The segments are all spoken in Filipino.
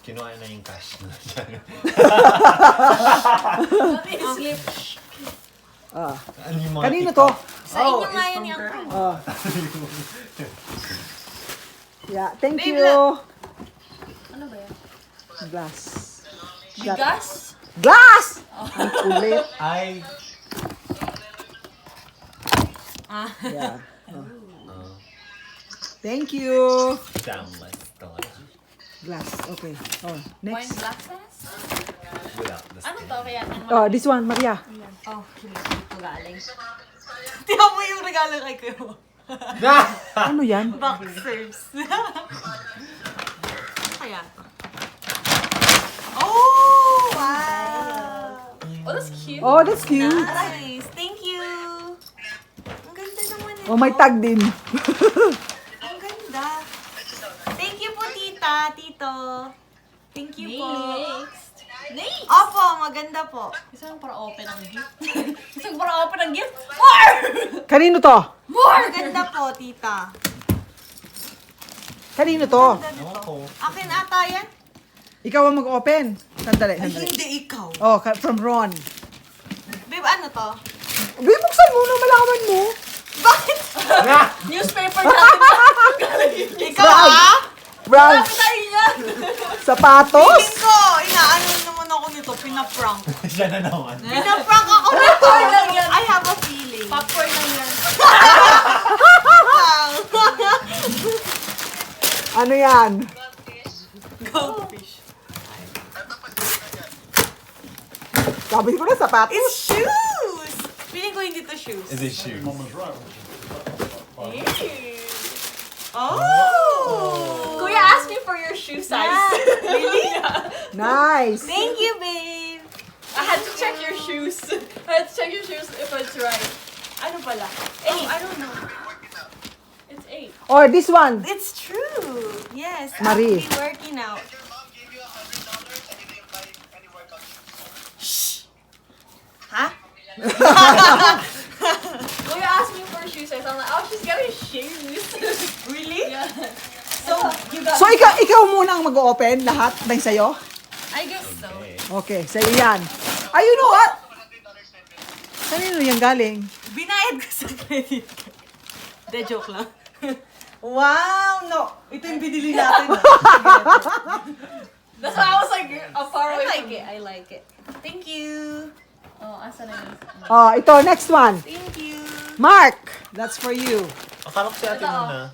Kinuha na yung cash. Slip. Kanino to? Sa inyo nga yun yung Yeah, thank Babe, you. Ano ba yan? Glass. Bigas? Glass! Ang kulit. Ay. Yeah. Thank you. Damn, my God. Glass. Okay. Oh, Wine next. glasses? Without the Ano skin. to? Kaya Oh, this one, Maria. Oh, ito galing. Tiyan mo yung regalo kay Kuya. Ano yan? Boxers. Ano kaya to? Oh! Wow! Oh, that's cute. Oh, that's cute. Nice. Thank you. Ang ganda naman ito. Oh, may tag din. Ang ganda. Thank you po, tita, tito. Thank you po. Next. Opo, maganda po. Gusto mo para open ang gift? Gusto mo para open ang gift? More! Kanino to? More! Maganda po, tita. Kanino to? Ewan ko. Akin ata yan? Ikaw ang mag-open. Sandali, Ay, sandali. hindi ikaw. Oh, from Ron. Babe, ano to? Buksan mo na malaman mo. Bakit? Newspaper natin. Ikaw ah? Brown. Tayo yan. Sapatos. Feeling ko, inaano naman ako nito, pinaprank. Siya na naman. Pinaprank ako nito. I have a feeling. Popcorn lang yan. Ano yan? Goldfish. Sabi ko na sapatos. It's shoes! Feeling ko hindi to shoes. Is it shoes? Oh! Kuya asked me for your shoe size. Really? Nice. Thank you, babe. I had to check your shoes. I had to check your shoes if it's right. Ano pala? 8. I don't know. It's 8. Or this one. It's true. Yes. Marie. I'll be working out. Your mom gave you $100 and you didn't buy any workout shoes. Huh? Kuya asked me for shoe size. I'm like, oh, she's getting shoes. Really? Yeah. So, you got So ikaw muna ang mag-open lahat ng sayo? I guess so. Okay, sa'yo yan. Ay, you know what? Kanino yan galing? Binayad ko sa credit card. De, joke lang. Wow! No! Ito yung binili natin. That's why I was like, far away from it. I like it. Thank you. Oh, asa na yun? Oh, ito, next one. Thank you. Mark, that's for you. Akala ko si ate muna.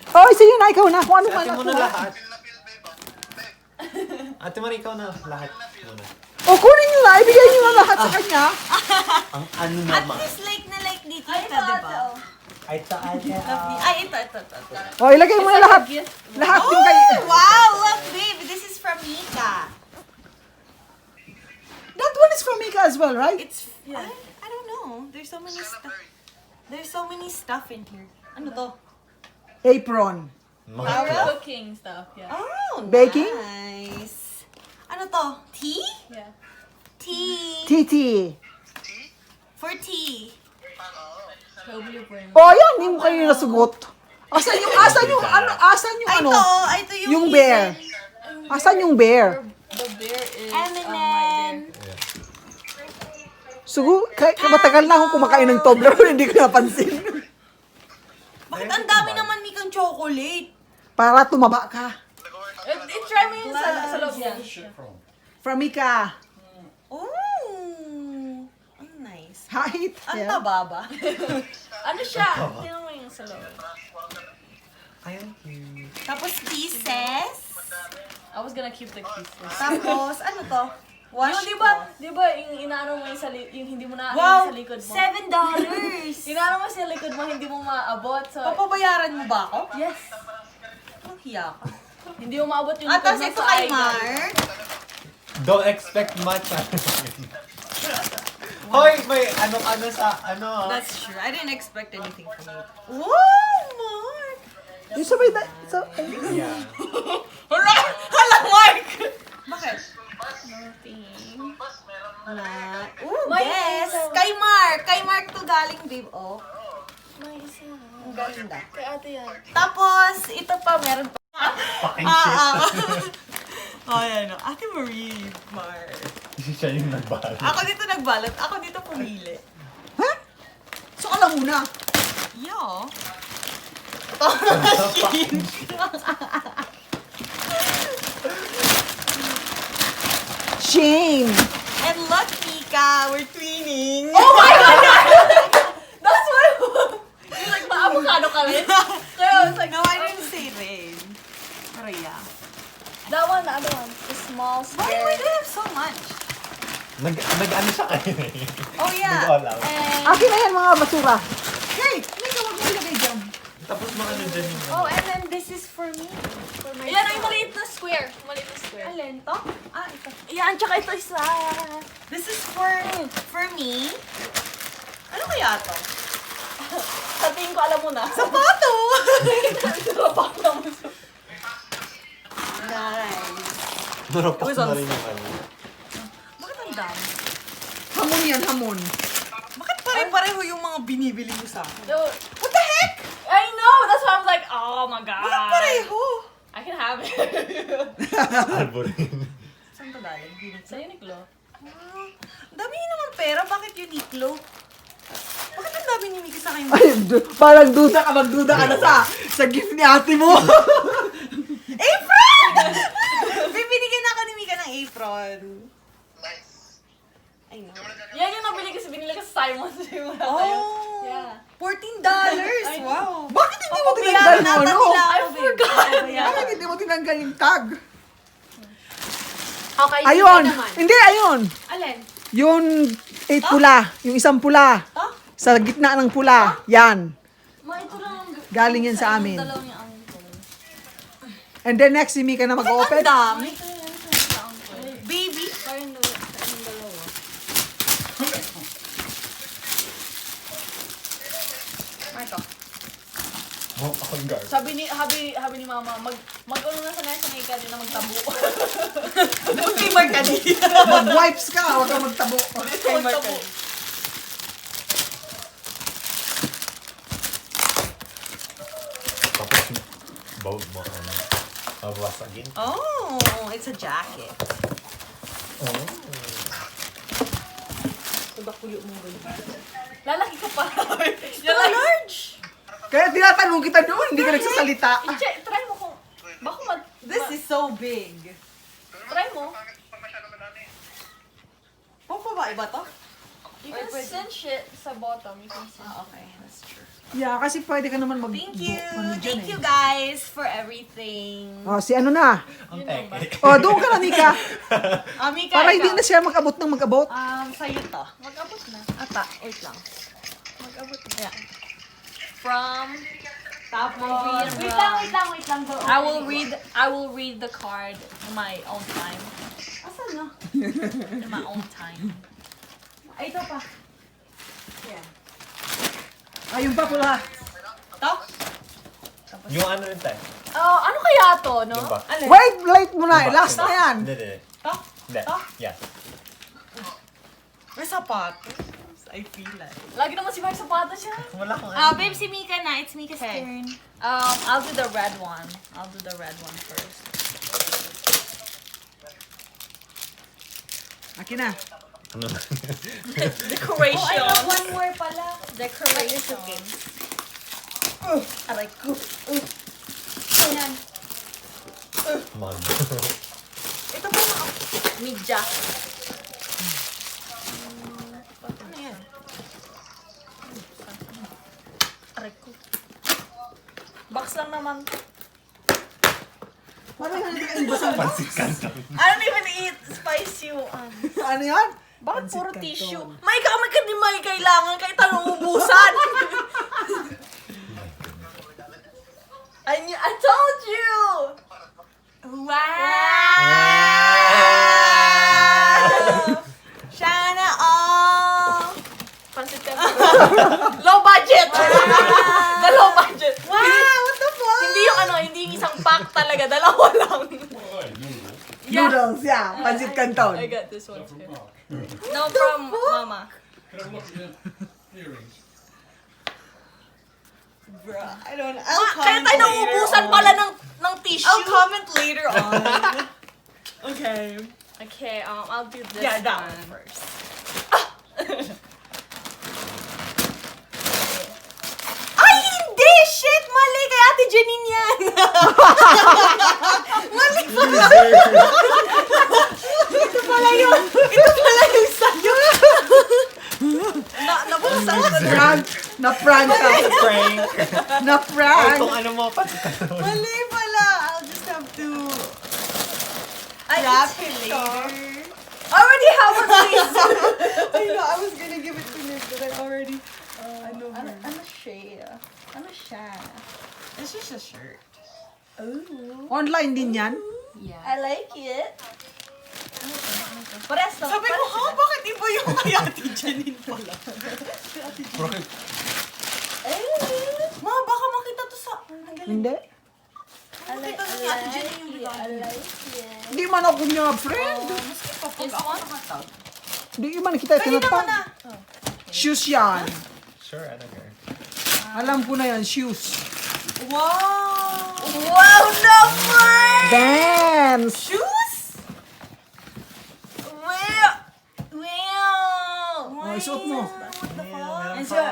Oh, sa'yo na, ikaw na. Kung ano Si man ate ako. muna lahat. Ate Marie, ikaw na lahat muna. O, kunin nyo na. Ibigay nyo na lahat sa kanya. Ang ano At naman. least like na like dito ito, diba? Ay, taal niya. Ay, ito. O, ilagay mo na lahat. Lahat yung kay... Oh, wow! Look, babe. This is from Mika. That one is from Mika as well, right? It's, I don't know. There's so many stuff. There's so many stuff in here. Ano to? Apron. Mga Cooking stuff, yeah. Oh, Baking? nice. Ano to? Tea? Yeah. Tea. TT. For tea. Probably for him. Oh, yan. Hindi mo kayo nasugot. Asan yung Ay, ano? ito yung Yung bear. Asan yung bear? The bear is M&M. Sugo, matagal na akong kumakain ng Toblerone, hindi ko napansin. Bakit ang dami naman Mikang chocolate? Para tumaba ka. try mo yun sa loob niya. From Mika. Oh, ang nice. Height. Ang Yeah. taba ba? Ano siya? Tingnan mo yung sa loob. Ayun, cute. Tapos pieces. I was gonna keep the pieces. Tapos, ano to? Wash Yung di ba yung inaano mo yung yung hindi mo na Wow, sa likod mo. $7. Inaano mo sa likod mo, hindi mo maabot. So, Papabayaran mo ba ako? yes. Ang hiya ka. Hindi mo maabot yung At likod tapos mo ito sa kay eye Mark. Don't expect much. Hoy, may ano sa ano. That's true. I didn't expect anything from you. Wow, Mark! Yung sabay na, Yeah. Hala, Mark! Bakit? May Yes! isa. Kay Mark! Kay Mark to galing, babe. Oh. May isa. Ang ganda. Kay ate yan. Tapos, ito pa, meron pa. Fucking shit. Oh, yan. Ate Marie, Mar. Siya yung nagbalot. Ako dito nagbalot. Ako dito pumili. Ha? So, alam mo na. Yo. Shame. And look, Mika, we're twinning. Oh my God! That's what you're like, avocado ka rin? Kaya I was like, No, I didn't say rin. Pero yeah. that one, the other one. The small Why square. do they have so much? Nag-ano siya kayo Oh, yeah. Nag-all out. And, Akin na yan mga basura. Hey, Mika, wag mo ilagay dyan. Tapos mga ano dyan yung... oh, and then this is for me. For my yan, ay maliit na square. Maliit na square. Alin to? Ah, ito. Yan, tsaka ito isa. This is for me. Ano kaya to? Sa tingin ko, alam mo na. Sapato! Sapato na mo. Nice. Narapak It was na on- rin yung ano. Bakit ang dami? Hamon yan, hamon. Bakit pare-pareho yung mga binibili mo sa akin? No, What the heck? I know! That's why I was like, oh my God. Bakit pareho? I can have it. Alborin. Saan to galing? Sa Uniqlo. Dami niyo naman pera. Bakit Uniqlo? Bakit ang dami ni Mika sa akin? Ay, parang duda ka, magduda ka na sa gift ni ate mo. Apron! Bibinigyan ako ni Mika ng apron. Nice. I know. Yan yung nabili kasi binili ko sa Simon's. Oh! Yeah. $14! Wow! Bakit hindi mo Papabayaran tinanggal yung nata ano? nila I ako, babe. forgot. Papabayaran. Bakit hindi mo tinanggal yung tag? Okay, Ayun! Hindi, ayun! Alin? Yung pula, yung isang pula. Huh? Sa gitna ng pula, yan. Ma, ito lang ang... Galing yan sa amin. Dalaw niya ang uncle. And then next, si Mika na Ang mag-open. dami. Ito yan sa uncle. Baby. Parang dalawa. Ito. Oh, akong guard. Sabi ni mama, mag-ano na sanay ka din na magtabo. Kay Marcani. Mag-wipes ka, huwag ka magtabo. Kay Marcani. Tapos, bawag mo ano. Mabasagin. Oh, it's a jacket. Oh. Lalaki ka pa. You're large. Kaya tinatanong kita doon, hindi ka nagsasalita. Che, try mo kung... Baka This is so big. Try mo. Pag masyado madami. Pang babae ba to? You can cinch it sa bottom. You can cinch Ah, okay. That's true. Yeah, kasi pwede ka naman mag... Thank you. ano dyan Thank eh. you guys for everything. Oh, si ano na. Ang peke. Oh, doon ka na, Mika. Mika, Para ikaw. hindi na siya mag-abot ng mag-abot. Sa'yo to. Mag-abot na. Ata, wait lang. Mag-abot na. Yeah. From... Tapos, Wait lang. I will read the card in my own time. Asan na? In my own time. Ay, ito pa. Yeah. Ayun pa pula. To? Yung ano rin tayo. Oh, ano kaya to, no? Yung ba? Alin? Wait, light mo na. Yung Last ba? na yan. Hindi. To? Hindi. To? Yan. May sapatos. I feel like. Lagi naman si Mark sapatos siya. Wala akong ano. Babe, si Mika na. It's Mika's Okay. turn. I'll do the red one. First. Akin na. Ano na? Decoration. Oh, I have one more pala. Decoration. Aray ko. Ayan. Man. Ito pa na. Midja. Ano yan? Aray ko. Box lang naman. Parang hindi ka basang Pansit kanton. I don't even eat spicy one. Ano yan? Bakit Pansit puro canton. tissue? May kamay ka di may kailangan kahit anong ubusan. I told you! Wow! Sana all! Pansit ka. Low budget! The low budget. Wow! What the fuck? Hindi yung ano, hindi yung isang pack talaga. Dalawa lang. Yeah. Noodles, yeah. Pansit canton. I got this one too. No, from Mama. Bruh, I don't know. Kaya tayo nauubusan pala ng tissue. I'll comment later on. Okay. Okay, I'll do this Yeah, that one. one first. Ay, hindi! Shit! Mali! Kay Ate Janine yan! Mali pala! Ito pala yun! Ito pala yung sa'yo! Nabuksan ko na. Na-prank ka. Prank. Na-prank. Kung ano mo, pati Mali pala! I'll just have to Ay, wrap it's it TikTok. later. Already have a face. I know, I was gonna give it to Liv, but I already... Ano siya? Ano siya? It's just a shirt. Ooh. Online din yan. Yeah. I like it. Pares lang. Sabi ko, ha? Bakit iba yung kay Ate Janine pala? Bakit? Ma, baka makita to sa... Ang galing. Hindi. Makita to ni Ate Janine yung regalo. I like it. Hindi man ako niya, friend. Maski pa, pag ako nakatag. Hindi man kita Pwede naman tinatag. na. Shoes yan. Sure, I don't care. Alam ko na yan, shoes. Wow! Wow, naman! Dance! Shoes? Wow! Wow! Oh, isuot mo. What the fuck? Meron It's pa.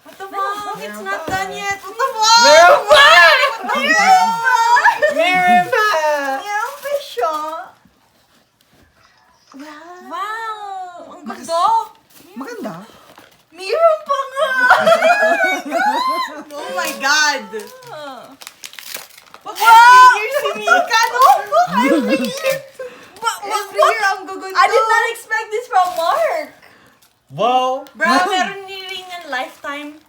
What the fuck? It's not done yet. What the fuck? Meron pa! Meron pa! Meron pa! Meron pa siya. Wow! Ang ganda! Maganda. Meron pa nga! Oh my God! Wow! Every year si Mika, no? Every year! Every year ang gaganda. I did not expect this from Mark. Wow! Bro, meron ni rin yan lifetime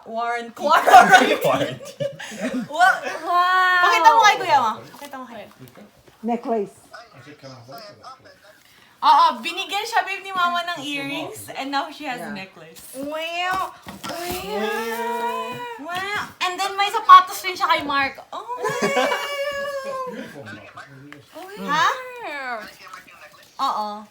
warranty. Party. Wow! Wow! Pakita mo kay Kuya, ma. Pakita mo kay. Necklace. Oo, binigyan siya, babe, ni Mama ng earrings and now she has a necklace. Wow! Wow! And then may sapatos rin siya kay Mark. Oh, ha? Oo.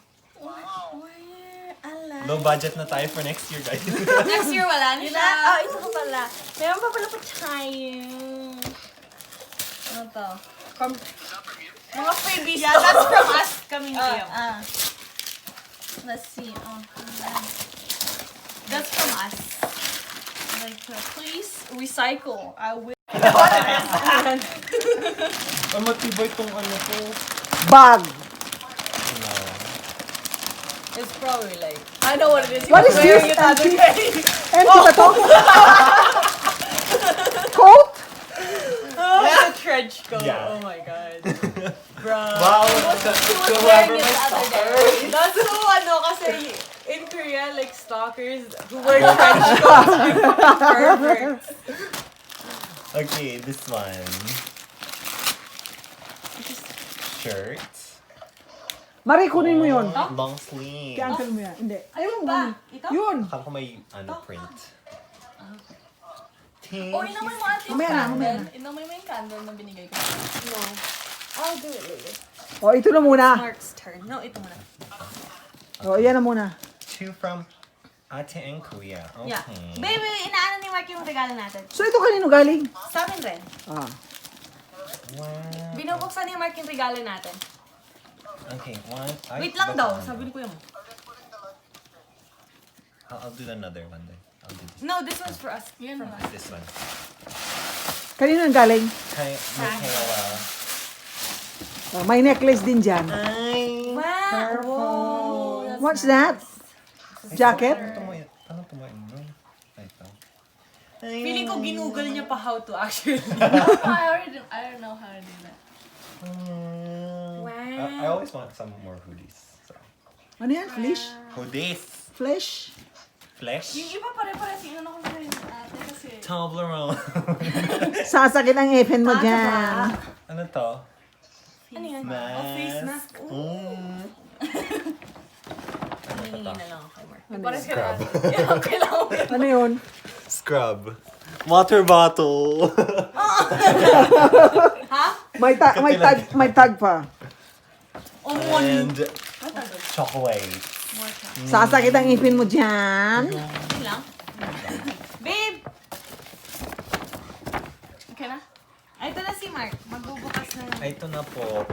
Low budget na tayo for next year, guys. Next year wala na Yun siya. na. Oh, ito ka pala. Meron pa pala pa tayo. Ano to? From... Mga freebies. Yeah, that's from us kami ni Kuya. Let's see. That's from us. Like, please recycle. I will. Ang matibay tong ano ko. Bag. It's probably like... I know what it is. What is this? Empty? Empty ba to? Coat? It's a trench coat. Yeah. Oh my God. Bro. Wow! He was Whoever wearing it my the other stalker. day. That's so kasi in Korea, like stalkers who wear trench coats are perverts. Okay, this one. Shirt. Mari, kunin mo yun. Long sleeve. Kaya uncle mo yan. Hindi. Ayun ba? ba? Ito? Yun. Akala ko may print. Oh, inamoy mo ate yung Mamaya na, candle. mamaya na. Inamoy mo yung candle na binigay ko. No. I'll do it later. O, ito na muna. Mark's turn. No, ito muna. O, yan na muna. Two from Ate and Kuya. Okay. Yeah. Baby, inaano ni Mark yung regalo natin. So, ito kanino galing? Sa amin rin. Ah. Wow. Binubuksan ni Mark yung regalo natin. Okay, one. Wait lang daw, sabi ni Kuya mo. I'll do another one then. I'll do this. No, this one's for us. Yun From na. us. This one. Kanino ang galing? Kay Michaela. Oh, may necklace din dyan. Ay! Wow! Whoa. What's that? Jacket? Paano tumayo mo? Ito. Feeling ko ginugol niya pa how to actually. I don't know how to do that. I always want some more hoodies. So. Ano yan? Flesh? Hoodies! Flesh? Flesh? Yung iba pare-pares yung ano ko sa ate kasi. Toblerone. Sasakit ang ipin mo dyan. Ano to? Ano yan? Mask. Oh, face mask. Hihingi na lang ako kay Mark. Pares ka na Scrub. ate. Yeah, kailangan mo yan. Ano yun? Scrub. Water bottle. Ha? May tag pa. And chocolate. Sasakit ang ipin mo dyan. Yun lang. Babe! Okay na? Ay, ito na si Mark. Magbubukas na. Ito na po.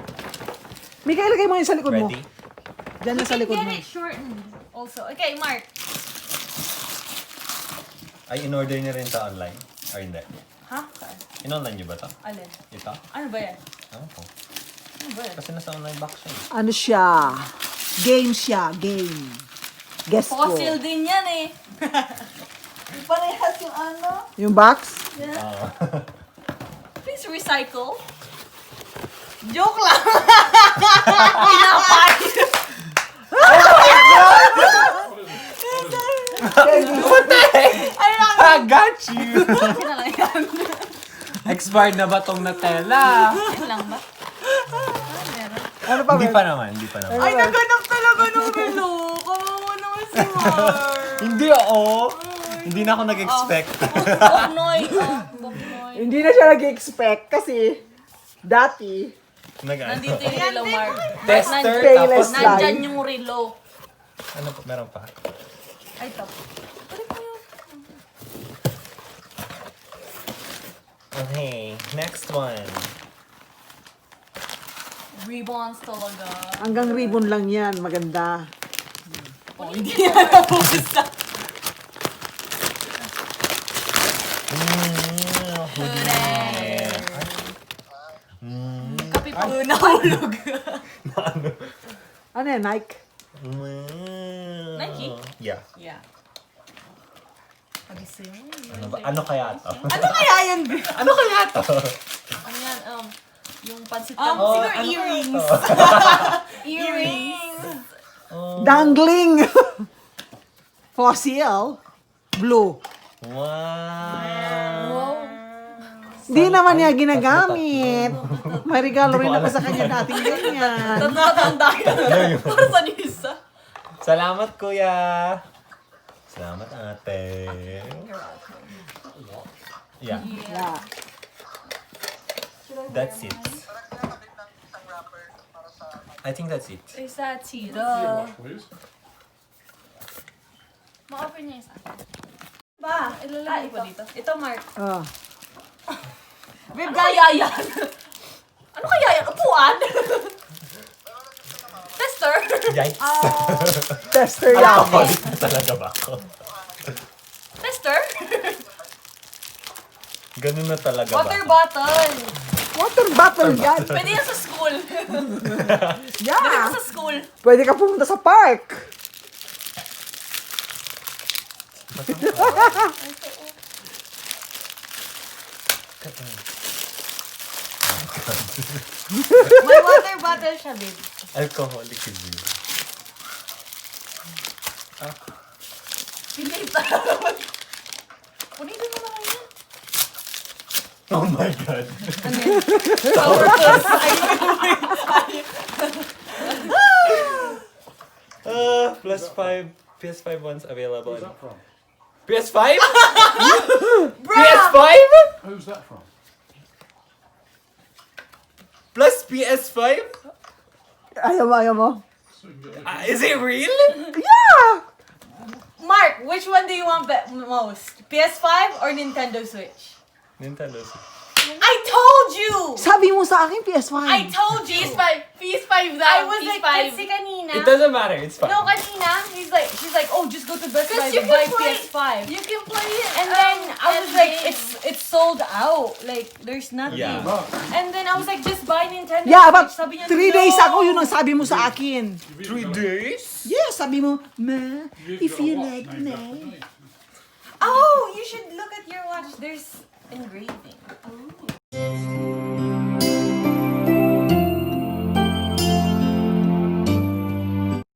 Mika, ilagay mo yun sa likod mo. Ready? Diyan na sa likod Get mo. it shortened also. Okay, Mark. Ay, in-order niyo rin ito online? Or hindi? Ha? In-online niyo ba ito? Alin? Ito? Ano ba yan? Oo. Ano ba yan? Kasi nasa online box siya. Ano siya? Game siya. Game. Guess ko. Fossil din yan eh. Parehas yung ano. Yung box? Please recycle. Joke lang. Pinapay. I got you! Ano lang yan? Expired na ba tong Nutella? Yan lang ba? Meron. Ano pa, Hindi Bel? pa naman, hindi pa naman. Ay, naganap talaga ng relo. Kawawa naman si Mark. Hindi oo. Hindi na ako nag-expect. Boknoy. Boknoy. Hindi na siya nag-expect kasi dati, Nandito yung relo, Mark. Tester, Payless tapos... light. Nandyan yung relo. Ano pa? Meron pa? Ay, top. Okay, next one. Ribbons talaga. hanggang ribbon lang yan. Maganda. Oh, hindi na nabusa. Kapi pa. Nahulog. Ano yan, Nike? Nike? Yeah. Yeah. Pagising. Ano kaya to? Ano kaya yun? Ano kaya to? Ano yan? Yung pansit Oh, siguro ano earrings. kaya Earrings. Dangling. Fossil. Blue. Wow. Di naman niya ginagamit. May regalo rin ako sa kanya dating ganyan. Tatanda ka na. Para sa isa. Salamat, kuya. Salamat, ate. Yeah, Yeah. that's it. I think that's it. Is that tita? Ma-open niya isa. Ba, ilalagay ko dito. Ito, Mark. Oh. Ano kaya yan? Ano kaya yan? Upuan? Tester? Yikes. Tester yan. Nakapalit na talaga ba ako? Tester? Ganun na talaga ba? Water bottle. Water bottle yan. Pwede yan sa school. Pwede Yeah. yan sa school. Pwede ka pumunta sa park. May water bottle siya, babe. Alcoholic review. Pinita. Punitin mo naman yan. Oh my God. Plus 5 PS5 ones available. Where's that from? PS5? Bruh! PS5? Who's that from? Plus PS5? Ayaw mo, ayaw mo. Is it real? Yeah! Mark, which one do you want most? PS5 or Nintendo Switch? Nintendo Switch. I told you! Sabi mo sa akin, PS5. I told you! PS5 daw. I was like, PS5. kasi kanina. It doesn't matter, it's fine. No, kanina, she's like, oh, just go to Best Buy Because you and buy can play- PS5. You can play it. And then I was like, games. it's sold out. Like, there's nothing. Yeah. And then I was like, just buy Nintendo Yeah, but Switch. Sabi niya, 3 days no. ago yun ang sabi mo sa akin. 3 days? Yes, sabi mo, Ma, You've if got a you watch like named me. after me. Oh, you should look at your watch. There's engraving.